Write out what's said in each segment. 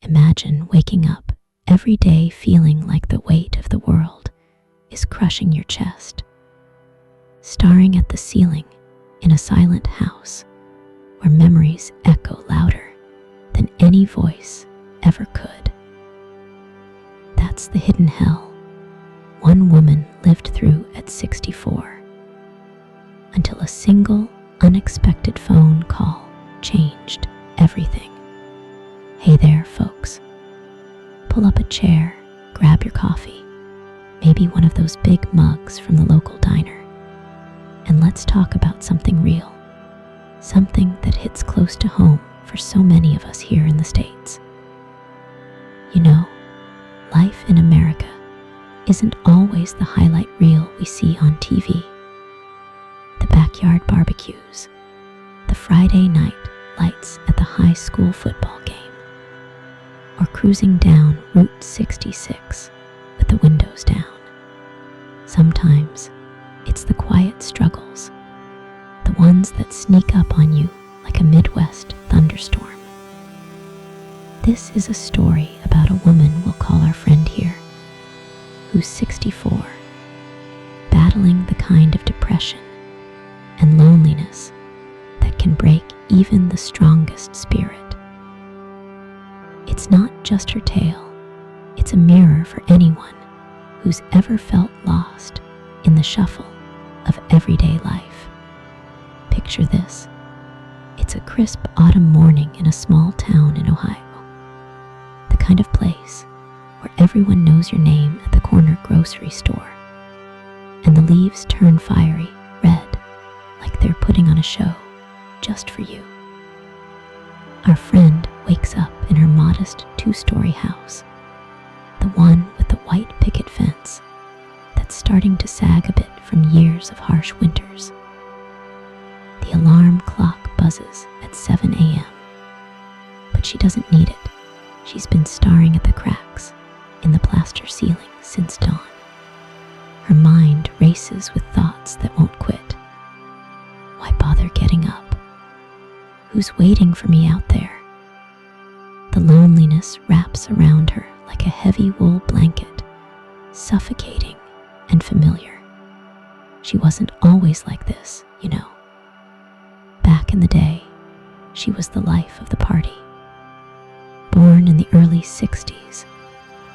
Imagine waking up every day feeling like the weight of the world is crushing your chest, staring at the ceiling in a silent house where memories echo louder than any voice ever could. That's the hidden hell one woman lived through at 64, until a single unexpected phone call changed everything. Hey there, folks. Pull up a chair, grab your coffee, maybe one of those big mugs from the local diner, and let's talk about something real, something that hits close to home for so many of us here in the States. You know, life in America isn't always the highlight reel we see on TV. The backyard barbecues, the Friday night lights at the high school football game, or cruising down Route 66 with the windows down. Sometimes it's the quiet struggles, the ones that sneak up on you like a Midwest thunderstorm. This is a story about a woman we'll call our friend here, who's 64, battling the kind of depression and loneliness that can break even the strongest spirit. It's not just her tale, it's a mirror for anyone who's ever felt lost in the shuffle of everyday life. Picture this. It's a crisp autumn morning in a small town in Ohio, the kind of place where everyone knows your name at the corner grocery store, and the leaves turn fiery red like they're putting on a show just for you. Our friend wakes up in her modest 2-story house, the one with the white picket fence that's starting to sag a bit from years of harsh winters. The alarm clock buzzes at 7 a.m., but she doesn't need it. She's been staring at the cracks in the plaster ceiling since dawn. Her mind races with thoughts that won't quit. Why bother getting up? Who's waiting for me out there? The loneliness wraps around her like a heavy wool blanket, suffocating and familiar. She wasn't always like this, you know. Back in the day, she was the life of the party. Born in the early 60s,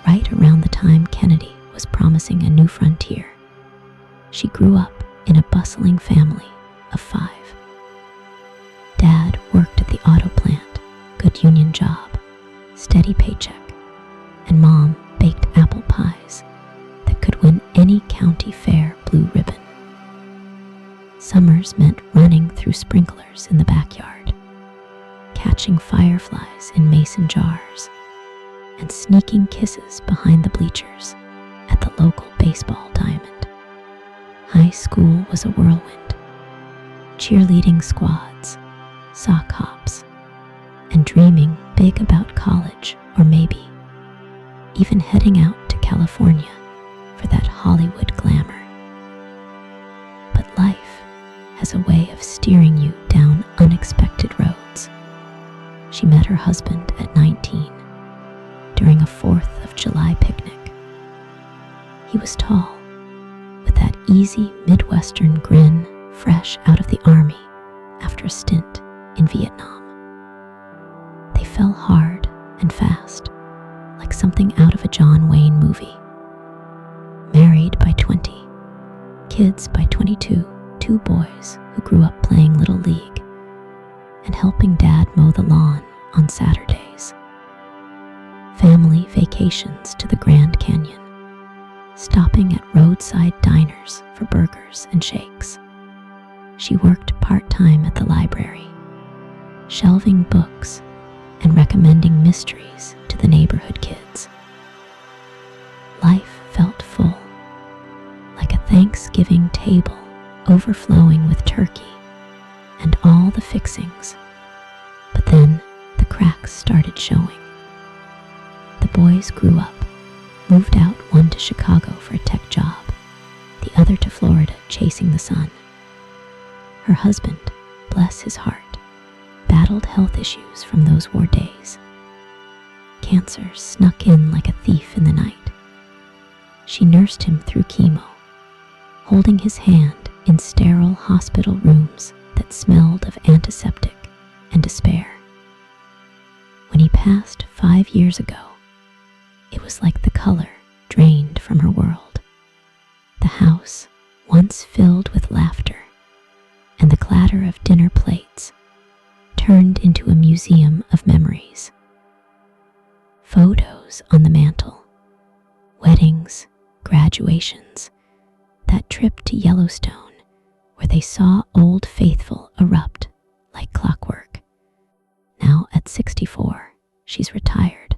right around the time Kennedy was promising a new frontier, she grew up in a bustling family of 5. Dad worked at the auto plant, good union job, steady paycheck, and Mom baked apple pies that could win any county fair blue ribbon. Summers meant running through sprinklers in the backyard, catching fireflies in mason jars, and sneaking kisses behind the bleachers at the local baseball diamond. High school was a whirlwind. Cheerleading squads, sock hops, and dreaming big about college, or maybe even heading out to California for that Hollywood glamour. But life has a way of steering you down unexpected roads. She met her husband at 19 during a 4th of July picnic. He was tall, with that easy Midwestern grin, fresh out of the army after a stint in Vietnam. They fell hard and fast, like something out of a John Wayne movie. Married by 20, kids by 22, 2 boys who grew up playing Little League and helping Dad mow the lawn on Saturdays. Family vacations to the Grand Canyon, stopping at roadside diners for burgers and shakes. She worked part-time at the library, shelving books and recommending mysteries to the neighborhood kids. Life felt full, like a Thanksgiving table overflowing with turkey and all the fixings. But then the cracks started showing. The boys grew up, moved out, one to Chicago for a tech job, the other to Florida chasing the sun. Her husband, bless his heart, battled health issues from those war days. cancer snuck in like a thief in the night. She nursed him through chemo, holding his hand in sterile hospital rooms that smelled of antiseptic and despair. When he passed 5 years ago, it was like the color drained from her world. The house, once filled with laughter and the clatter of dinner plates, turned into a museum of memories. Photos on the mantle, weddings, graduations, that trip to Yellowstone where they saw Old Faithful erupt like clockwork. Now at 64, she's retired,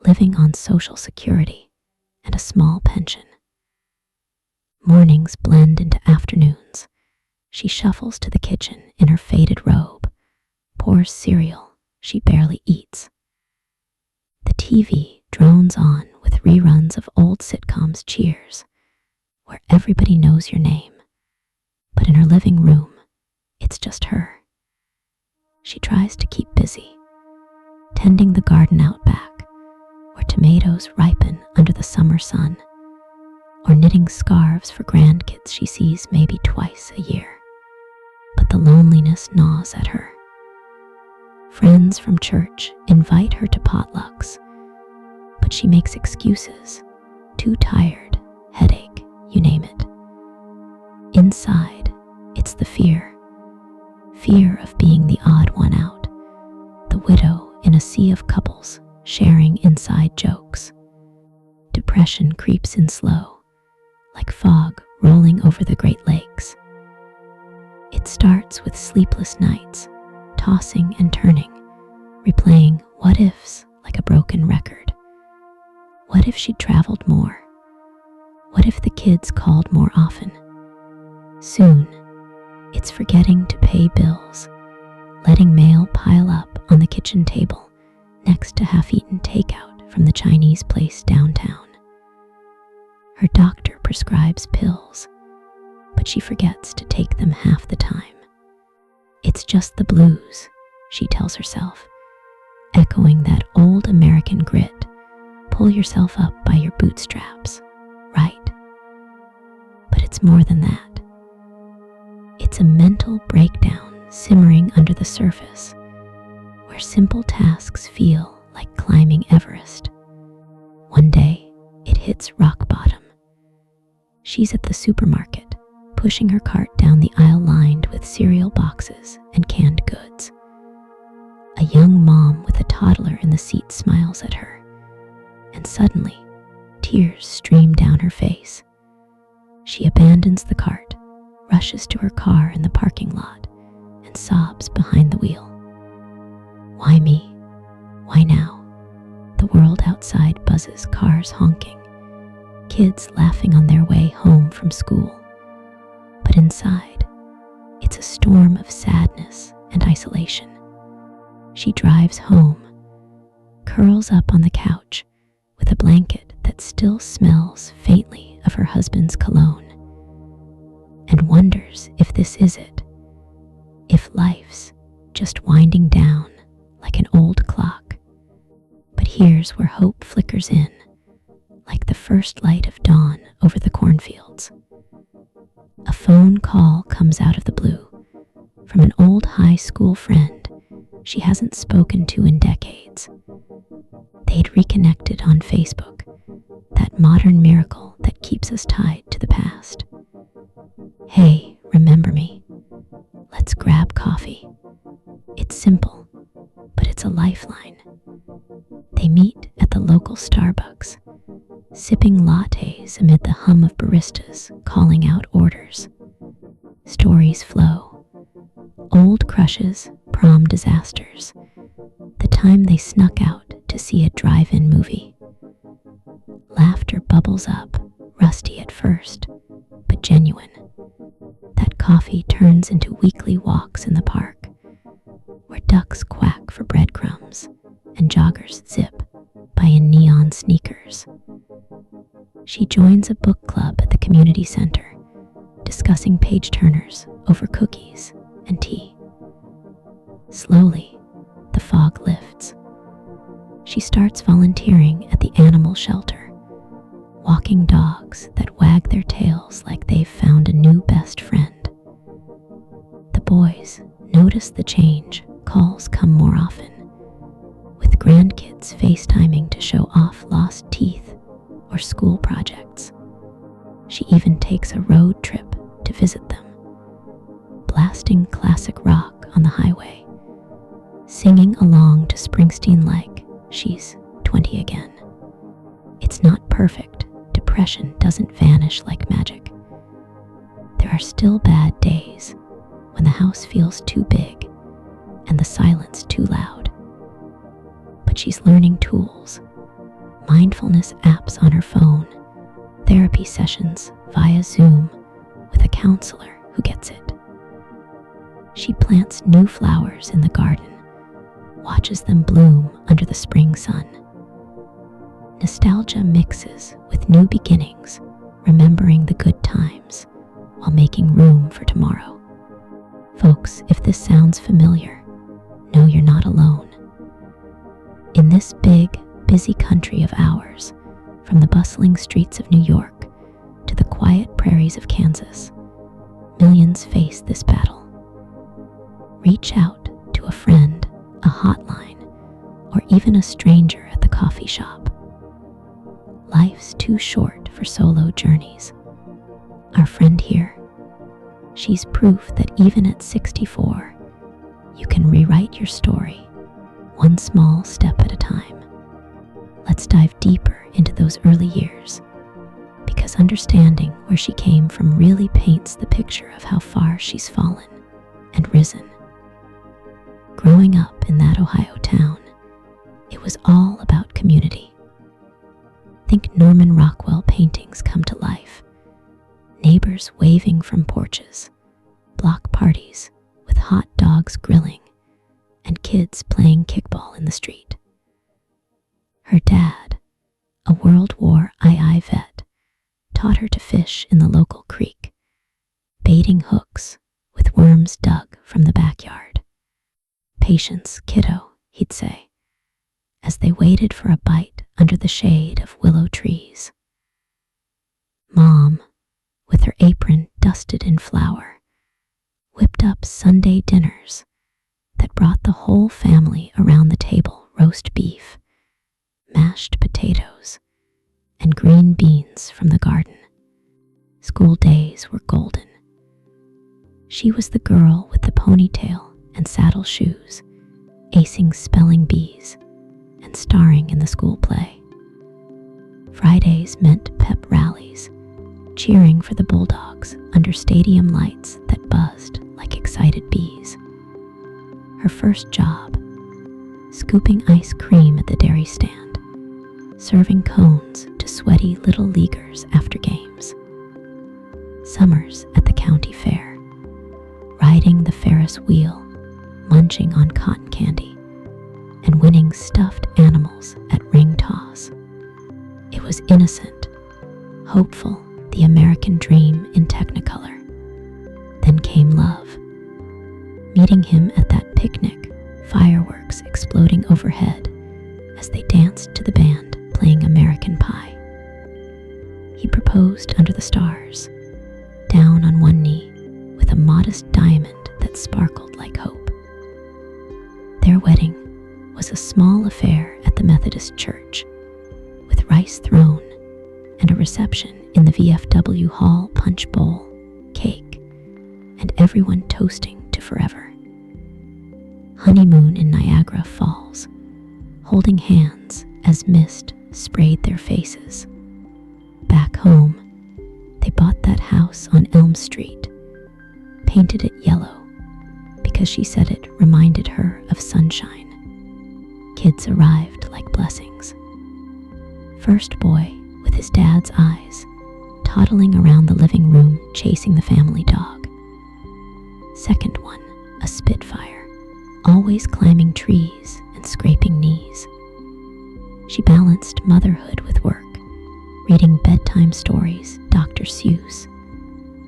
living on Social Security and a small pension. Mornings blend into afternoons. She shuffles to the kitchen in her faded robe, pours cereal she barely eats. The TV drones on with reruns of old sitcoms Cheers, where everybody knows your name. But in her living room, it's just her. She tries to keep busy, tending the garden out back, where tomatoes ripen under the summer sun, or knitting scarves for grandkids she sees maybe twice a year. But the loneliness gnaws at her. Friends from church invite her to potlucks, but she makes excuses. Too tired, headache, you name it. Inside, it's the fear of being the odd one out, the widow in a sea of couples sharing inside jokes. Depression creeps in slow, like fog rolling over the Great Lakes. It starts with sleepless nights, tossing and turning, replaying what-ifs like a broken record. What if she'd traveled more? What if the kids called more often? Soon, it's forgetting to pay bills, letting mail pile up on the kitchen table next to half-eaten takeout from the Chinese place downtown. Her doctor prescribes pills, but she forgets to take them half the time. It's just the blues, she tells herself, echoing that old American grit, pull yourself up by your bootstraps, right? But it's more than that. It's a mental breakdown simmering under the surface, where simple tasks feel like climbing Everest. One day, it hits rock bottom. She's at the supermarket, pushing her cart down the aisle lined with cereal boxes and canned goods. A young mom with a toddler in the seat smiles at her, and suddenly, tears stream down her face. She abandons the cart, rushes to her car in the parking lot, and sobs behind the wheel. Why me? Why now? The world outside buzzes, cars honking, kids laughing on their way home from school. But inside, it's a storm of sadness and isolation. She drives home, curls up on the couch with a blanket that still smells faintly of her husband's cologne, and wonders if this is it, if life's just winding down like an old clock. But here's where hope flickers in, like the first light of dawn over the cornfields. A phone call comes out of the blue from an old high school friend she hasn't spoken to in decades. They'd reconnected on Facebook, that modern miracle that keeps us tied to the past. Hey, remember me? Let's grab coffee. It's simple, but it's a lifeline. They meet at the local Starbucks, sipping lattes amid the hum of baristas calling out orders. Stories flow. Old crushes, prom disasters, the time they snuck out to see a drive-in movie. Laughter bubbles up, rusty at first, but genuine. That coffee turns into weekly walks in the park, where ducks quack for breadcrumbs and joggers zip by in neon sneakers. She joins a book club at the community center, discussing page-turners over cookies and tea. Slowly, the fog lifts. she starts volunteering at the animal shelter, walking dogs that wag their tails like they've found a new best friend. The boys notice the change. Calls come more often, with grandkids FaceTiming to show off lost teeth or school projects. She even takes a road trip to visit them, blasting classic rock on the highway, singing along to Springsteen like she's 20 again. It's not perfect. Depression doesn't vanish like magic. There are still bad days when the house feels too big and the silence too loud. But she's learning tools, mindfulness apps on her phone, therapy sessions via Zoom with a counselor who gets it. She plants new flowers in the garden, watches them bloom under the spring sun. Nostalgia mixes with new beginnings, remembering the good times while making room for tomorrow. Folks, if this sounds familiar, know you're not alone. In this big, busy country of ours, from the bustling streets of New York to the quiet prairies of Kansas, millions face this battle. Reach out to a friend, a hotline, or even a stranger at the coffee shop. Life's too short for solo journeys. Our friend here, she's proof that even at 64, you can rewrite your story, one small step at a time. Let's dive deeper into those early years, because understanding where she came from really paints the picture of how far she's fallen and risen. Growing up in that Ohio town, it was all about community. Think Norman Rockwell paintings come to life, neighbors waving from porches, block parties with hot dogs grilling, and kids playing kickball in the street. Her dad, a World War II vet, taught her to fish in the local creek, baiting hooks with worms dug from the backyard. "Patience, kiddo," he'd say, as they waited for a bite under the shade of willow trees. Mom, with her apron dusted in flour, whipped up Sunday dinners that brought the whole family around the table: roast beef, mashed potatoes, and green beans from the garden. School days were golden. She was the girl with the ponytail and saddle shoes, acing spelling bees and starring in the school play. Fridays meant pep rallies, cheering for the Bulldogs under stadium lights that buzzed like excited bees. Her first job, scooping ice cream at the dairy stand, serving cones to sweaty little leaguers after games. Summers at the county fair, riding the Ferris wheel, munching on cotton candy, and winning stuffed animals at ring toss. It was innocent, hopeful, the American dream in Technicolor. Then came love. Meeting him at that picnic, fireworks exploding overhead as they danced to the band playing American Pie. He proposed under the stars, down on one knee, with a modest diamond that sparkled like hope. Their wedding was a small affair at the Methodist church, with rice thrown and a reception in the VFW Hall punch bowl, cake, and everyone toasting to forever. Honeymoon in Niagara Falls, holding hands as mist sprayed their faces. Back home, they bought that house on Elm Street, painted it yellow because she said it reminded her of sunshine. Kids arrived like blessings. First boy, with his dad's eyes, toddling around the living room chasing the family dog. Second one, a Spitfire, always climbing trees and scraping knees. She balanced motherhood with work, reading bedtime stories, Dr. Seuss,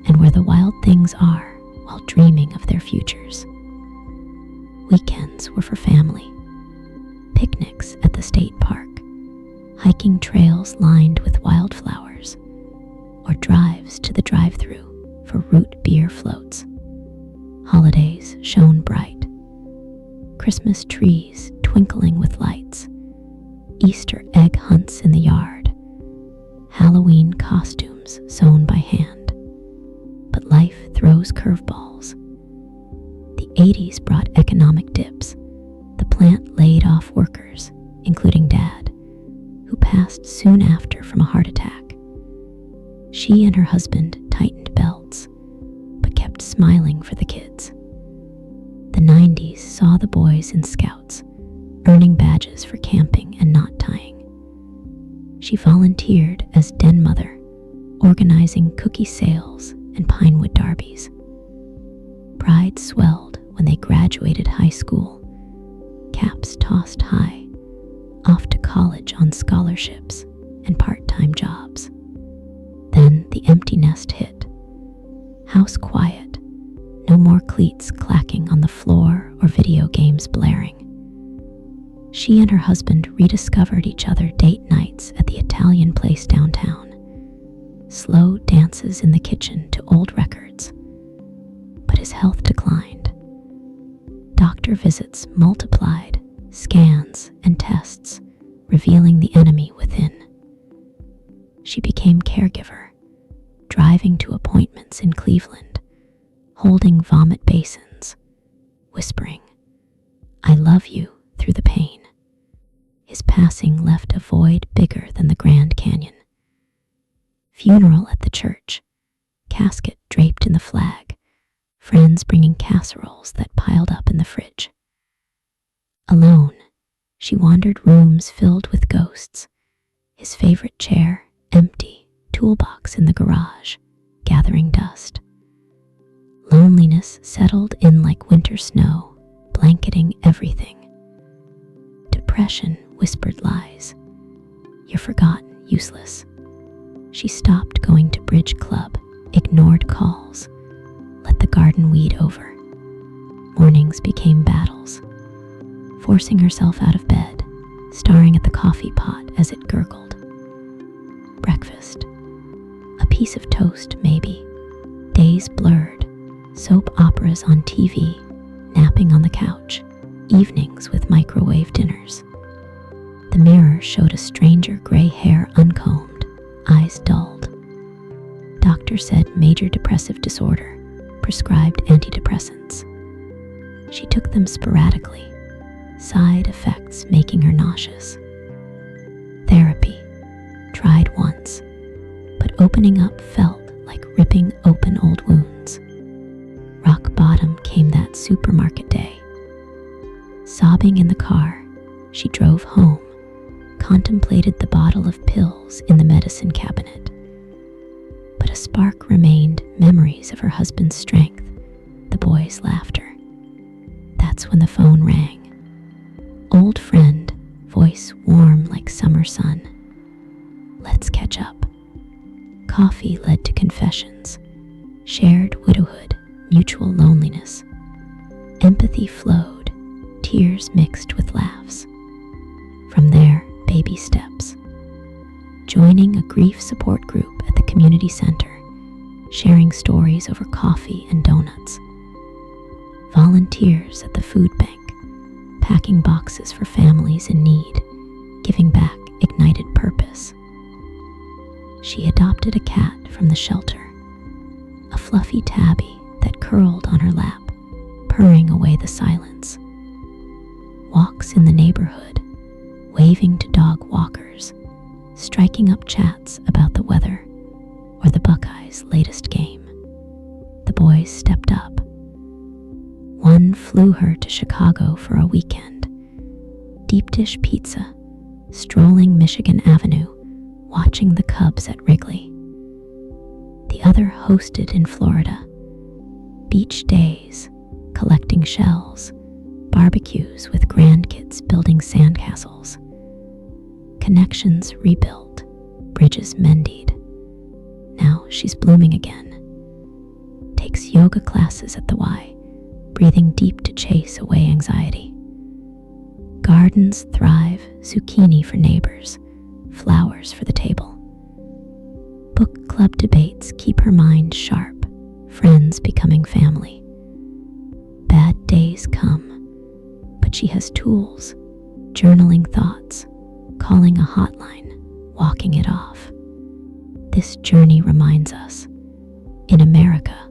and Where the Wild Things Are while dreaming of their futures. Weekends were for family, picnics at the state park, hiking trails lined with wildflowers, or drives to the drive-thru for root beer floats. Holidays shone bright. Christmas trees twinkling with lights, Easter egg hunts in the yard, Halloween costumes sewn by hand. But life throws curveballs. The 80s brought economic dips. The plant laid off workers, including Dad, who passed soon after from a heart attack. She and her husband tightened belts, but kept smiling for the kids. The 90s saw the boys in Scouts, earning badges for camping and knot tying. She volunteered as den mother, organizing cookie sales and Pinewood derbies. Pride swelled when they graduated high school, caps tossed high, off to college on scholarships and part-time jobs. Then the empty nest hit. House quiet, no more cleats clacking on the floor or video games blaring. She and her husband rediscovered each other date nights at the Italian place downtown, slow dances in the kitchen to old records. But his health declined. Doctor visits multiplied, scans and tests revealing the enemy within. She became caregiver, driving to appointments in Cleveland, holding vomit basins, whispering, "I love you," through the pain. His passing left a void bigger than the Grand Canyon. Funeral at the church, casket draped in the flag, friends bringing casseroles that piled up in the fridge. Alone, she wandered rooms filled with ghosts, his favorite chair empty, toolbox in the garage, gathering dust. Loneliness settled in like winter snow, blanketing everything. Depression whispered lies. "You're forgotten, useless." She stopped going to bridge club, ignored calls, let the garden weed over. Mornings became battles. Forcing herself out of bed, staring at the coffee pot as it gurgled. Breakfast. A piece of toast, maybe. Days blurred. Soap operas on TV, napping on the couch. Evenings with microwave dinners. The mirror showed a stranger gray hair uncombed, eyes dulled. Doctor said major depressive disorder, prescribed antidepressants. She took them sporadically, side effects making her nauseous. Therapy, tried once, but opening up felt like ripping open old wounds. Rock bottom came that supermarket day. Sobbing in the car, she drove home, contemplated the bottle of pills in the medicine cabinet. But a spark remained, memories of her husband's strength, the boys' laughter. That's when the phone rang. Old friend, voice warm like summer sun. Let's catch up. Coffee led to confessions, shared widowhood, mutual loneliness. Empathy flowed, tears mixed with laughs. From there, baby steps. Joining a grief support group at the community center, sharing stories over coffee and donuts. Volunteers at the food bank, packing boxes for families in need, giving back ignited purpose. She adopted a cat from the shelter, a fluffy tabby that curled on her lap, purring away the silence. Walks in the neighborhood, waving to dog walkers, striking up chats about the weather or the Buckeyes' latest game. The boys stepped up. One flew her to Chicago for a weekend. Deep dish pizza, strolling Michigan Avenue, watching the Cubs at Wrigley. The other hosted in Florida. Beach days, collecting shells, barbecues with grandkids building sandcastles. Connections rebuilt, bridges mended. Now she's blooming again. Takes yoga classes at the Y, breathing deep to chase away anxiety. Gardens thrive, zucchini for neighbors, flowers for the table. Book club debates keep her mind sharp, friends becoming family. Bad days come, but she has tools, journaling thoughts, calling a hotline, walking it off. This journey reminds us, in America,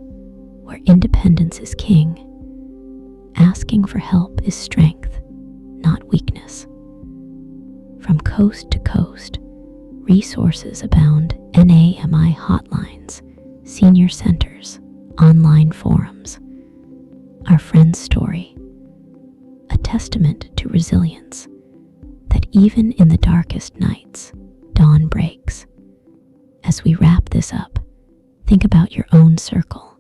where independence is king, asking for help is strength, not weakness. From coast to coast, resources abound: NAMI hotlines, senior centers, online forums. Our friend's story, a testament to resilience, that even in the darkest nights, dawn breaks. As we wrap this up, think about your own circle.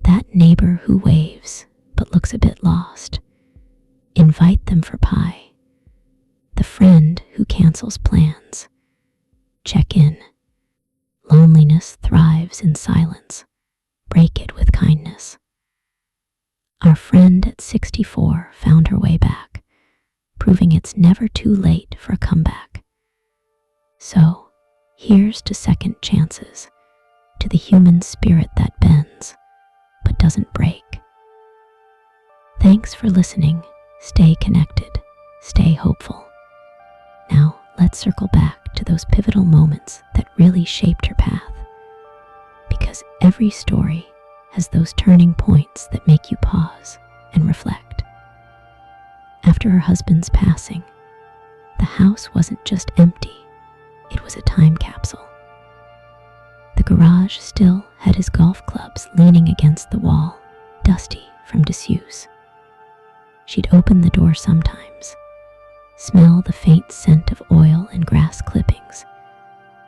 That neighbor who waves but looks a bit lost. Invite them for pie. The friend who cancels plans. Check in. Loneliness thrives in silence. Break it with kindness. Our friend at 64 found her way back, proving it's never too late for a comeback. So, here's to second chances, to the human spirit that bends, but doesn't break. Thanks for listening. Stay connected. Stay hopeful. Now, let's circle back to those pivotal moments that really shaped her path. Because every story has those turning points that make you pause and reflect. After her husband's passing, the house wasn't just empty, it was a time capsule. The garage still had his golf clubs leaning against the wall, dusty from disuse. She'd open the door sometimes, smell the faint scent of oil and grass clippings,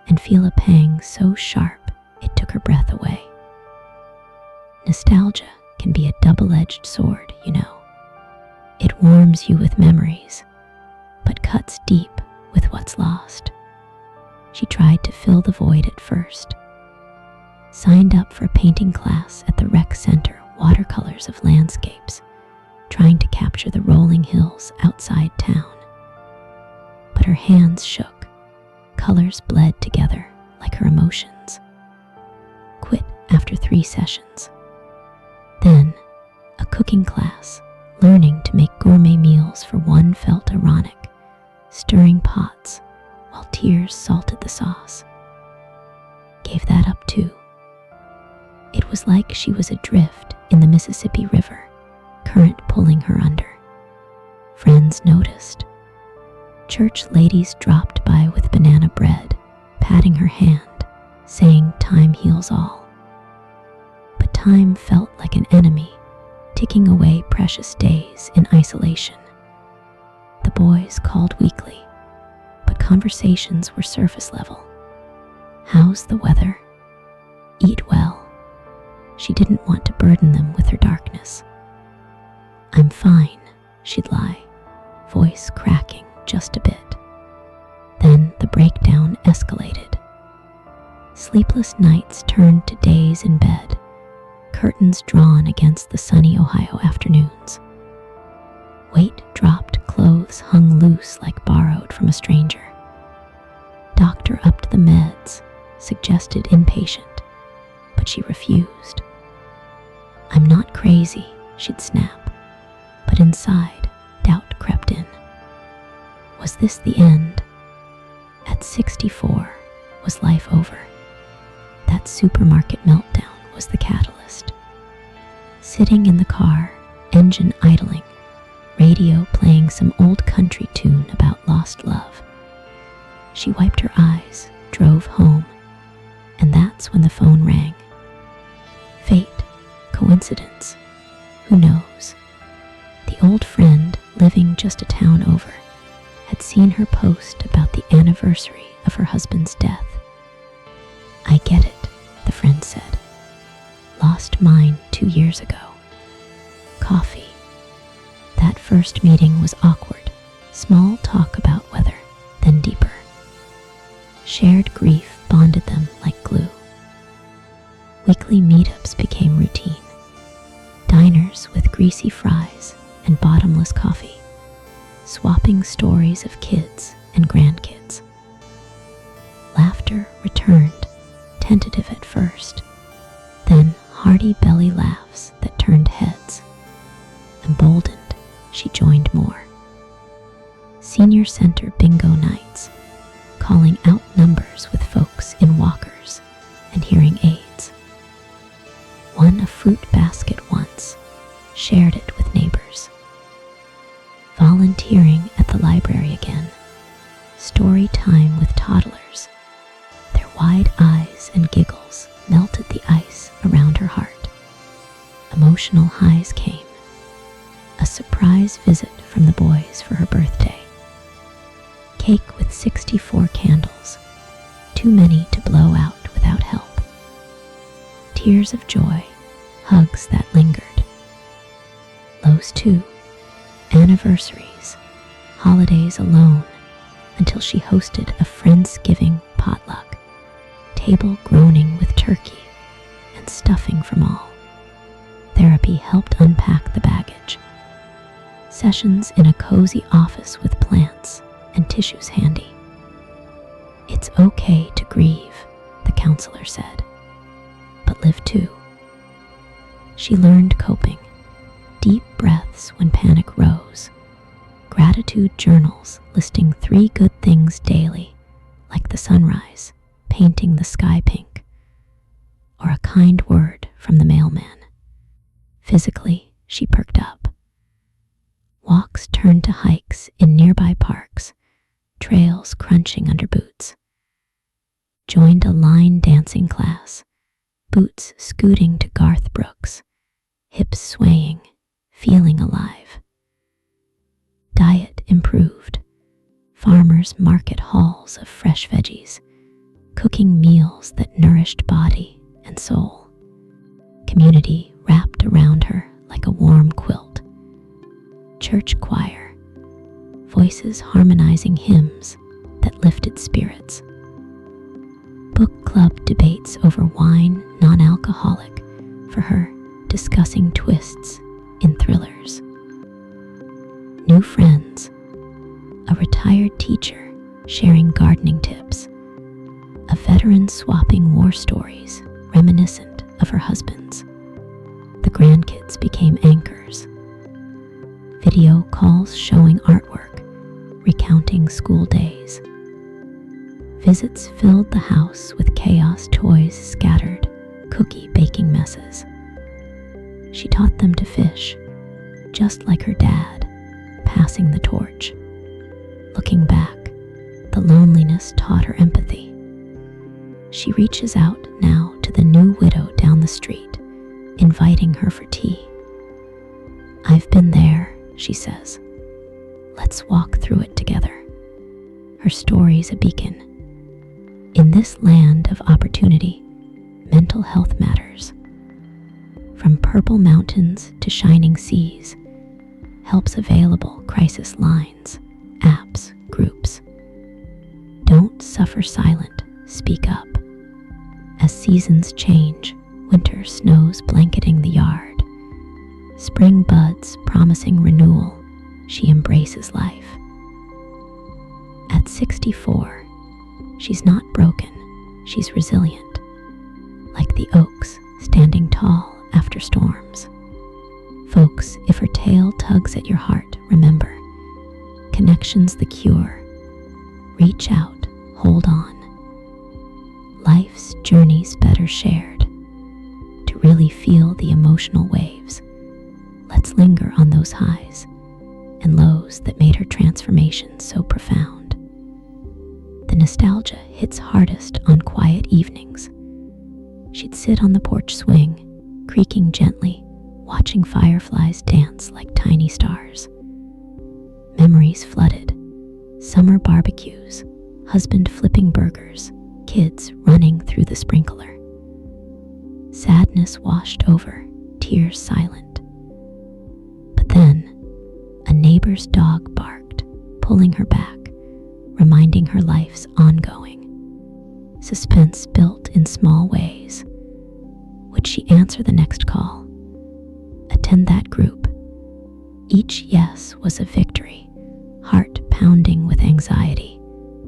and feel a pang so sharp it took her breath away. Nostalgia can be a double-edged sword, you know. It warms you with memories, but cuts deep with what's lost. She tried to fill the void at first. Signed up for a painting class at the rec center, watercolors of landscapes, trying to capture the rolling hills outside town. But her hands shook, colors bled together like her emotions. Quit after 3 sessions. Then, a cooking class, learning to make gourmet meals for one felt ironic, stirring pots while tears salted the sauce. Gave that up too. It was like she was adrift in the Mississippi River, current pulling her under. Friends noticed. Church ladies dropped by with banana bread, patting her hand, saying time heals all. But time felt like an enemy, ticking away precious days in isolation. The boys called weekly, but conversations were surface level. How's the weather? Eat well. She didn't want to burden them with her darkness. I'm fine, she'd lie, voice cracking just a bit. Then the breakdown escalated. Sleepless nights turned to days in bed, curtains drawn against the sunny Ohio afternoons. Weight dropped, clothes hung loose like borrowed from a stranger. Doctor upped the meds, suggested inpatient, but she refused. I'm not crazy, she'd snap, but inside, doubt crept in. Was this the end? At 64, was life over? That supermarket meltdown was the catalyst. Sitting in the car, engine idling, radio playing some old country tune about lost love. She wiped her eyes, drove home, and that's when the phone rang. Fate, coincidence, who knows? The old friend, living just a town over, had seen her post about the anniversary of her husband's death. I get it, the friend said. Lost mine 2 years ago. Coffee. That first meeting was awkward. Small talk about weather, then deeper. Shared grief bonded them like glue. Weekly meetups became routine. Diners with greasy fries and bottomless coffee. swapping stories of kids and grandkids. Laughter returned, tentative at first, then hearty belly laughs that turned heads. Emboldened, she joined more. Senior center bingo nights, calling out numbers with folks in walkers and hearing aids. Won a fruit basket once, shared it with neighbors. Volunteering at the library again, story time with toddlers. Their wide eyes and giggles melted the ice around her heart. Emotional highs came. A surprise visit from the boys for her birthday. Cake with 64 candles, too many to blow out without help. Tears of joy, hugs that lingered. Lows too, anniversaries, holidays alone, until she hosted a Friendsgiving potluck, table groaning with turkey and stuffing from all. Therapy helped unpack the baggage. Sessions in a cozy office with plants and tissues handy. It's okay to grieve, the counselor said, but live too. She learned coping, deep breaths when panic rose, gratitude journals listing 3 good things daily, like the sunrise, painting the sky pink, or a kind word from the mailman. Physically, she perked up. Walks turned to hikes in nearby parks, trails crunching under boots. Joined a line dancing class, boots scooting to Garth Brooks, hips swaying, feeling alive. Diet improved. Farmers' market hauls of fresh veggies, cooking meals that nourished body and soul. Community wrapped around her like a warm quilt. Church choir, voices harmonizing hymns that lifted spirits. Book club debates over wine, non-alcoholic, for her, discussing twists in thrillers. New friends, a retired teacher sharing gardening tips, a veteran swapping war stories reminiscent of her husband's. The grandkids became anchors. Video calls showing artwork, recounting school days. Visits filled the house with chaos toys scattered, cookie baking messes. She taught them to fish, just like her dad, passing the torch. Looking back, the loneliness taught her empathy. She reaches out now to the new widow down the street, inviting her for tea. "I've been there," she says. "Let's walk through it together." Her story's a beacon. In this land of opportunity, mental health matters. From purple mountains to shining seas, help's available, crisis lines, apps, groups. Don't suffer silent, speak up. As seasons change, winter snows blanketing the yard. Spring buds promising renewal, she embraces life. At 64, she's not broken, she's resilient. Like the oaks standing tall after storms. Folks, if her tale tugs at your heart, remember, connection's the cure. Reach out, hold on. Life's journey's better shared. To really feel the emotional waves, let's linger on those highs and lows that made her transformation so profound. The nostalgia hits hardest on quiet evenings. She'd sit on the porch swing, creaking gently, watching fireflies dance like tiny stars. Memories flooded, summer barbecues, husband flipping burgers, kids running through the sprinkler. Sadness washed over, tears silent. But then, a neighbor's dog barked, pulling her back, reminding her life's ongoing. Suspense built in small ways. Would she answer the next call? Attend that group? Each yes was a victory, pounding with anxiety,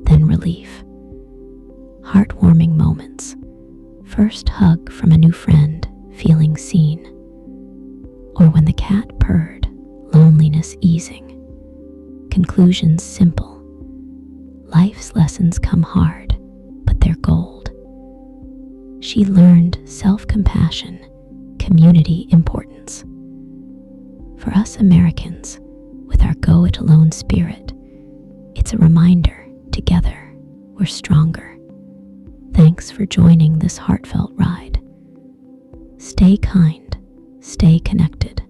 then relief. Heartwarming moments. First hug from a new friend, feeling seen. Or when the cat purred, loneliness easing. Conclusions simple. Life's lessons come hard, but they're gold. She learned self-compassion, community importance. For us Americans, with our go-it-alone spirit, it's a reminder, together, we're stronger. Thanks for joining this heartfelt ride. Stay kind, stay connected.